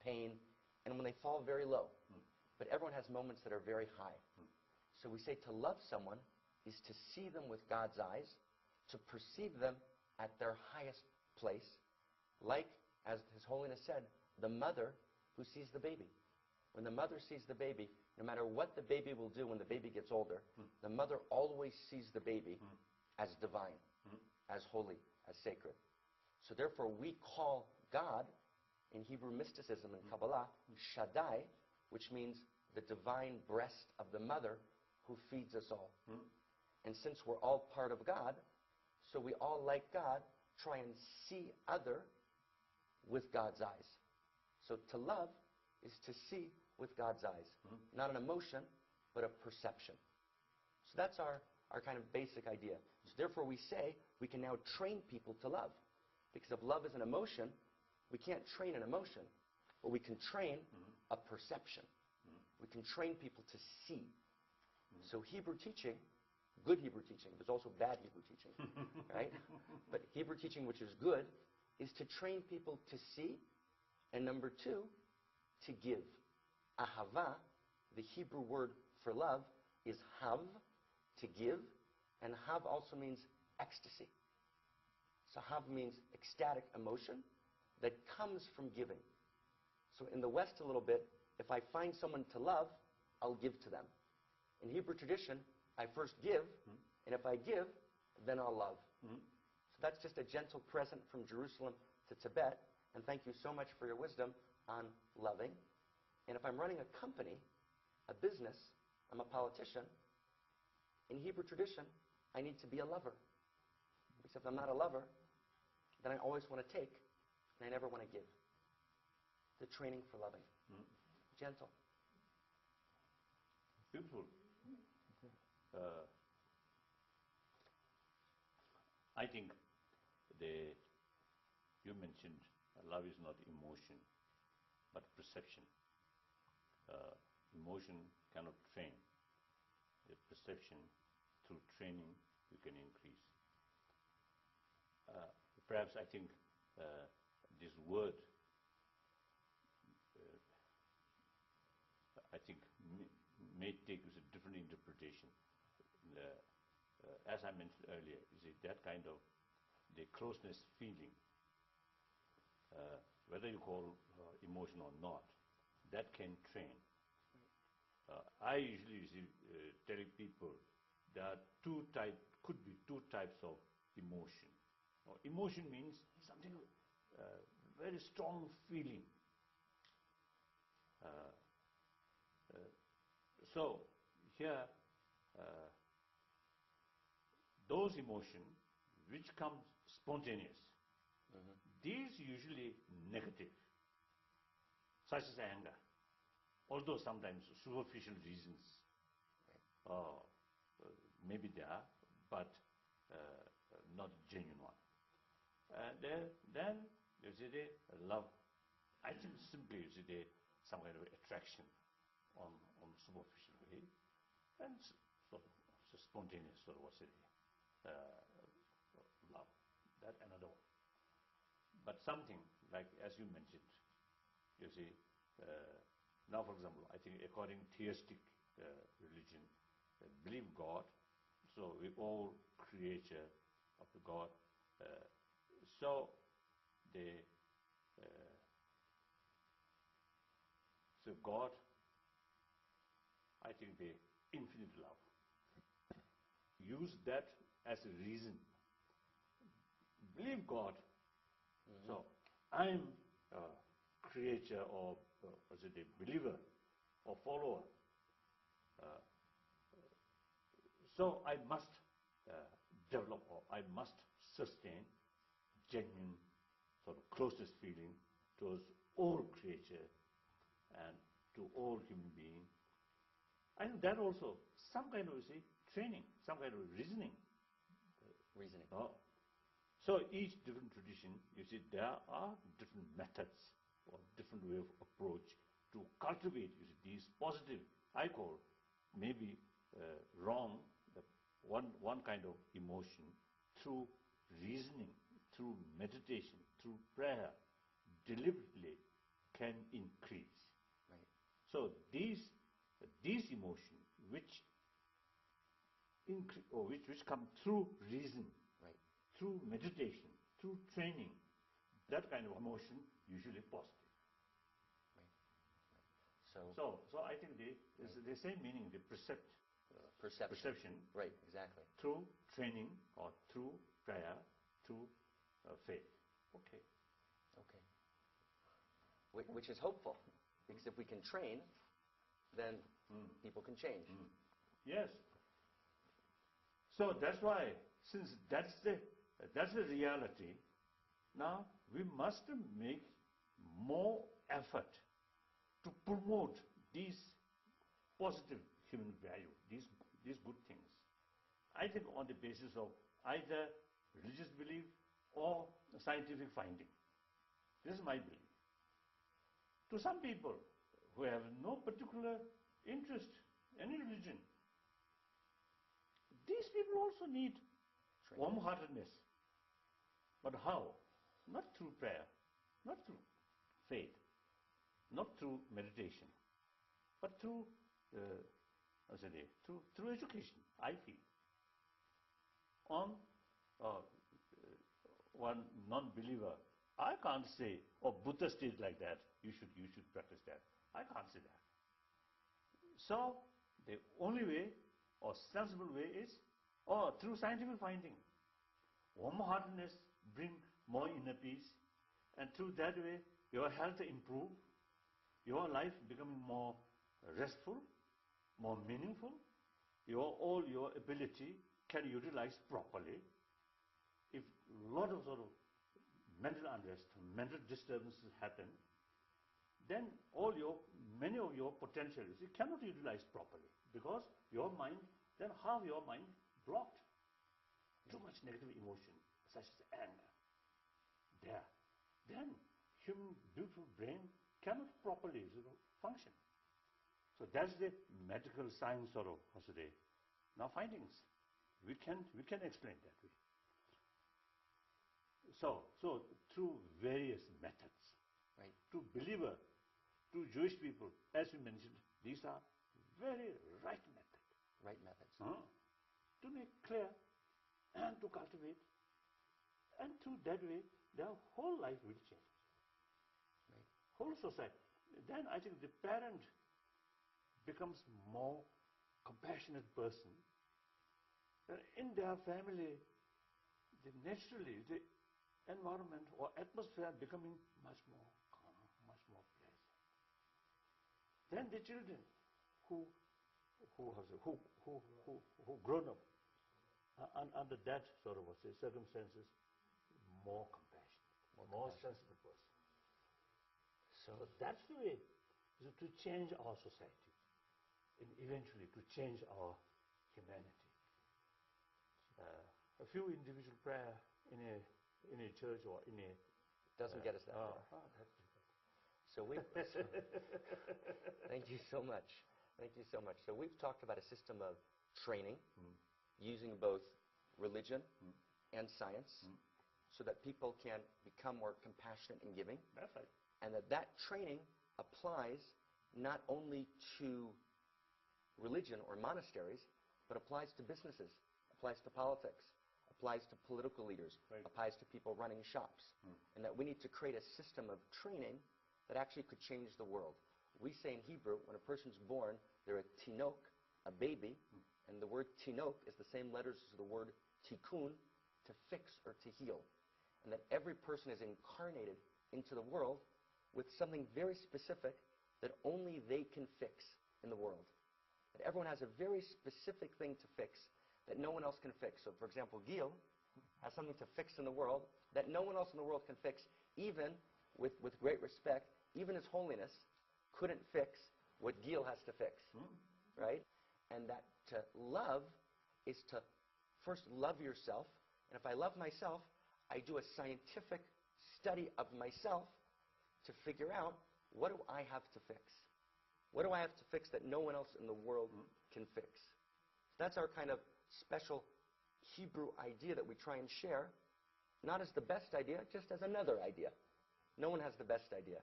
pain, and when they fall very low. But everyone has moments that are very high. So we say to love someone is to see them with God's eyes, to perceive them at their highest place, like, as His Holiness said, the mother who sees the baby. When the mother sees the baby, no matter what the baby will do when the baby gets older, the mother always sees the baby as divine, as holy, as sacred. So therefore we call God, in Hebrew mysticism and Kabbalah, Shaddai, which means the divine breast of the mother who feeds us all. And since we're all part of God, so we all, like God, try and see other with God's eyes. So to love is to see with God's eyes. Not an emotion, but a perception. So that's our kind of basic idea. So therefore we say we can now train people to love. Because if love is an emotion, we can't train an emotion, but we can train a perception. We can train people to see. So Hebrew teaching, good Hebrew teaching, there's also bad Hebrew teaching, right? But Hebrew teaching, which is good, is to train people to see, and number two, to give. Ahava, the Hebrew word for love, is hav, to give, and hav also means ecstasy. So hav means ecstatic emotion that comes from giving. So in the West a little bit, if I find someone to love, I'll give to them. In Hebrew tradition, I first give, and if I give, then I'll love. So that's just a gentle present from Jerusalem to Tibet, and thank you so much for your wisdom on loving. And if I'm running a company, a business, I'm a politician, in Hebrew tradition, I need to be a lover. Because if I'm not a lover, then I always want to take, and I never want to give. The training for loving. Gentle. Beautiful. I think you mentioned love is not emotion, but perception. Emotion cannot train. The perception, through training, you can increase. Perhaps I think this word, I think, may take a different interpretation. As I mentioned earlier, is it that kind of the closeness feeling, whether you call emotion or not, that can train. I usually telling people there are could be two types of emotion. Emotion means something very strong feeling. So here, those emotions which come spontaneous, these usually negative, such as anger, although sometimes superficial reasons, maybe there are, but not genuine one. Then you see the love. I think simply you see some kind of attraction on superficial way, and sort of spontaneous sort of what's it, love. That another one. But something like, as you mentioned, you see, now for example, I think according to theistic religion, believe God, so we all creature of the God. So God, I think the infinite love. Use that as a reason. Believe God. So I'm a creature or as a believer or follower. So I must develop or I must sustain genuine sort of closest feeling towards all creature and to all human beings. And that also some kind of training, some kind of reasoning. So each different tradition, you see, there are different methods or different way of approach to cultivate these positive, I call, maybe wrong, one kind of emotion through reasoning, through meditation, through prayer, deliberately can increase. Right. So these emotions which which come through reason, Right. through meditation, through training, that kind of emotion usually positive. Right. So So I think the same meaning, the perception, Right, exactly. through training or through prayer, through faith. Okay. Okay. Which is hopeful, because if we can train, then people can change. Yes. So that's why, since that's the reality, now we must make more effort to promote these positive human value, these good things. I think on the basis of either religious belief or scientific finding. This is my belief. To some people who have no particular interest in any religion, these people also need warm-heartedness. But how? Not through prayer, not through faith, not through meditation, but through through education, I feel. On one non-believer, I can't say, oh, Buddha did like that, you should practice that. I can't say that. So the only way or sensible way is through scientific finding. Warm-heartedness bring more inner peace, and through that way your health improve, your life becoming more restful, more meaningful, all your ability can utilize properly. If a lot of sort of mental unrest, mental disturbances happen, then many of your potentials you cannot utilize properly, because your mind, then half your mind blocked. Too much negative emotion, such as anger, there. Then human beautiful brain cannot properly function. So that's the medical science sort of now findings. We can explain that way. So through various methods, Right. to believer, to Jewish people, as we mentioned, these are very right methods. Right methods. To make clear and to cultivate, and through that way their whole life will change. Right. Whole society. Then I think the parent becomes more compassionate person. In their family, naturally the environment or atmosphere becoming much more calm, much more pleasant. Then the children who grown up under that sort of circumstances, more compassionate, more sensible person. So that's the way to change our society, and eventually to change our humanity. A few individual prayer in a church or in a Doesn't get us that far. So thank you so much. Thank you so much. So we've talked about a system of training using both religion and science so that people can become more compassionate and giving. That's right. And that training applies not only to religion or monasteries, but applies to businesses, applies to politics, applies to political leaders, right. applies to people running shops. And that we need to create a system of training that actually could change the world. We say in Hebrew, when a person's born, they're a tinok, a baby, and the word tinok is the same letters as the word tikkun, to fix or to heal. And that every person is incarnated into the world with something very specific that only they can fix in the world. That everyone has a very specific thing to fix that no one else can fix. So, for example, Gil has something to fix in the world that no one else in the world can fix, even with great respect, even His Holiness couldn't fix what Gil has to fix, right? And that to love is to first love yourself. And if I love myself, I do a scientific study of myself to figure out, what do I have to fix? What do I have to fix that no one else in the world can fix? That's our kind of special Hebrew idea that we try and share, not as the best idea, just as another idea. No one has the best idea.